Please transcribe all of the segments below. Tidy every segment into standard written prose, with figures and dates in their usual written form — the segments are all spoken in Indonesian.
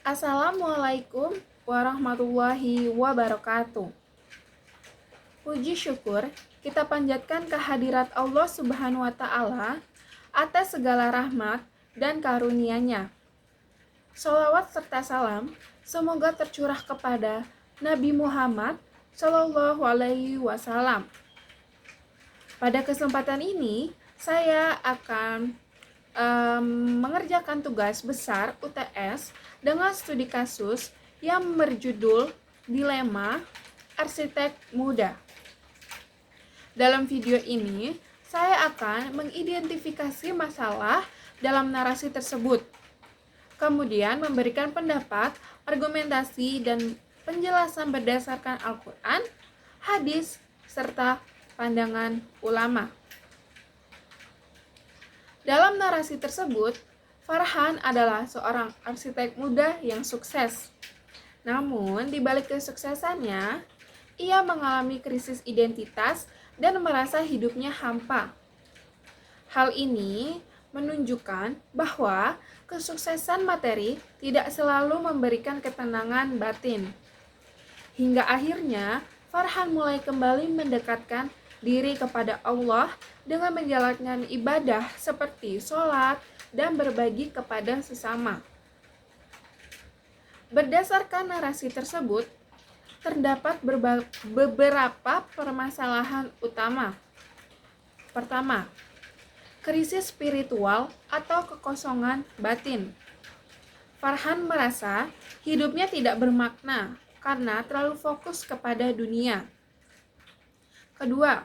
Assalamualaikum warahmatullahi wabarakatuh. Puji syukur kita panjatkan kehadirat Allah Subhanahu wa Ta'ala atas segala rahmat dan karunia-Nya. Sholawat serta salam semoga tercurah kepada Nabi Muhammad Shallallahu Alaihi Wasallam. Pada kesempatan ini saya akan mengerjakan tugas besar UTS dengan studi kasus yang berjudul Dilema Arsitek Muda. Dalam video ini, saya akan mengidentifikasi masalah dalam narasi tersebut, kemudian memberikan pendapat, argumentasi, dan penjelasan berdasarkan Al-Quran, hadis, serta pandangan ulama. Dalam narasi tersebut, Farhan adalah seorang arsitek muda yang sukses. Namun, di balik kesuksesannya, ia mengalami krisis identitas dan merasa hidupnya hampa. Hal ini menunjukkan bahwa kesuksesan materi tidak selalu memberikan ketenangan batin. Hingga akhirnya, Farhan mulai kembali mendekatkan diri kepada Allah dengan menjalankan ibadah seperti sholat dan berbagi kepada sesama. Berdasarkan narasi tersebut, terdapat beberapa permasalahan utama. Pertama, krisis spiritual atau kekosongan batin. Farhan merasa hidupnya tidak bermakna karena terlalu fokus kepada dunia. Kedua,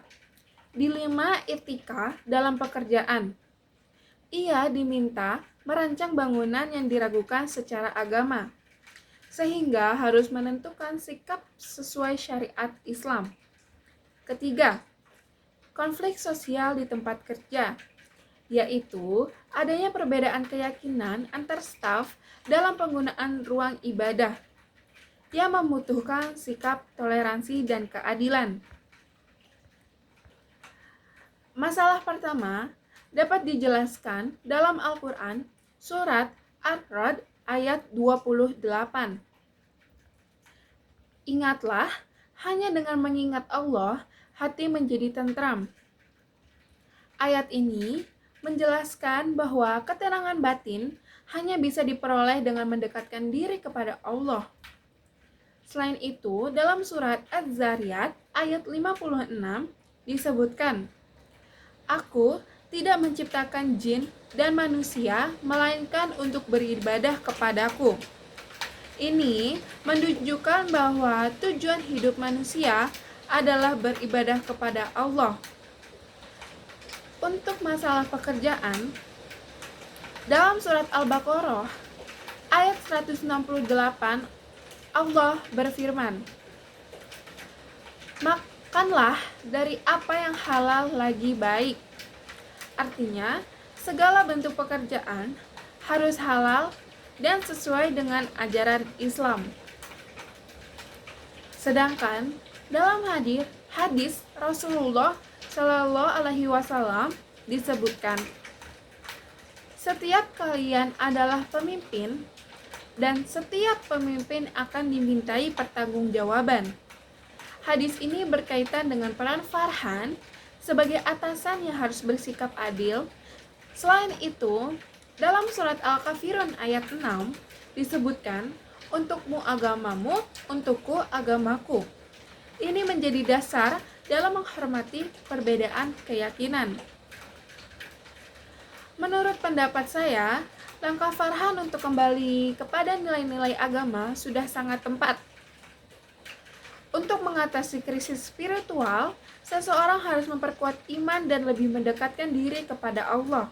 dilema etika dalam pekerjaan. Ia diminta merancang bangunan yang diragukan secara agama, sehingga harus menentukan sikap sesuai syariat Islam. Ketiga, konflik sosial di tempat kerja, yaitu adanya perbedaan keyakinan antar staf dalam penggunaan ruang ibadah, yang membutuhkan sikap toleransi dan keadilan. Masalah pertama dapat dijelaskan dalam Al-Quran surat Ar-Ra'd ayat 28. Ingatlah, hanya dengan mengingat Allah, hati menjadi tentram. Ayat ini menjelaskan bahwa ketenangan batin hanya bisa diperoleh dengan mendekatkan diri kepada Allah. Selain itu, dalam surat Az-Zariyat ayat 56 disebutkan, Aku tidak menciptakan jin dan manusia, melainkan untuk beribadah kepadaku. Ini menunjukkan bahwa tujuan hidup manusia adalah beribadah kepada Allah. Untuk masalah pekerjaan, dalam surat Al-Baqarah ayat 168, Allah berfirman, makanlah dari apa yang halal lagi baik. Artinya, segala bentuk pekerjaan harus halal dan sesuai dengan ajaran Islam. Sedangkan dalam hadis Rasulullah Shallallahu Alaihi Wasallam disebutkan, setiap kalian adalah pemimpin dan setiap pemimpin akan dimintai pertanggungjawaban. Hadis ini berkaitan dengan peran Farhan sebagai atasan yang harus bersikap adil. Selain itu, dalam surat Al-Kafirun ayat 6 disebutkan, untukmu agamamu, untukku agamaku. Ini menjadi dasar dalam menghormati perbedaan keyakinan. Menurut pendapat saya, langkah Farhan untuk kembali kepada nilai-nilai agama sudah sangat tepat. Untuk mengatasi krisis spiritual, seseorang harus memperkuat iman dan lebih mendekatkan diri kepada Allah.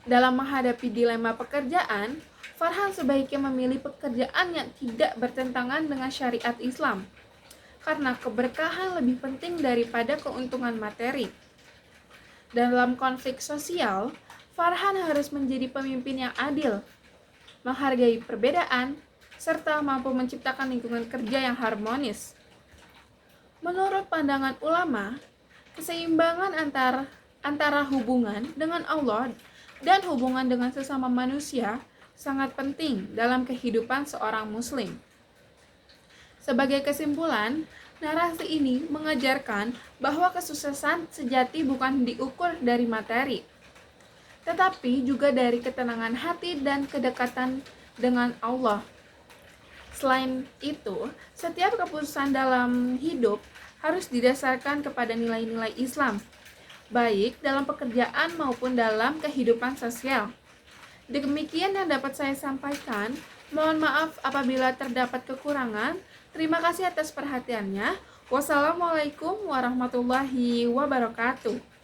Dalam menghadapi dilema pekerjaan, Farhan sebaiknya memilih pekerjaan yang tidak bertentangan dengan syariat Islam, karena keberkahan lebih penting daripada keuntungan materi. Dalam konflik sosial, Farhan harus menjadi pemimpin yang adil, menghargai perbedaan, serta mampu menciptakan lingkungan kerja yang harmonis. Menurut pandangan ulama, keseimbangan antara hubungan dengan Allah dan hubungan dengan sesama manusia sangat penting dalam kehidupan seorang muslim. Sebagai kesimpulan, narasi ini mengajarkan bahwa kesuksesan sejati bukan diukur dari materi, tetapi juga dari ketenangan hati dan kedekatan dengan Allah. Selain itu, setiap keputusan dalam hidup harus didasarkan kepada nilai-nilai Islam, baik dalam pekerjaan maupun dalam kehidupan sosial. Demikian yang dapat saya sampaikan. Mohon maaf apabila terdapat kekurangan. Terima kasih atas perhatiannya. Wassalamualaikum warahmatullahi wabarakatuh.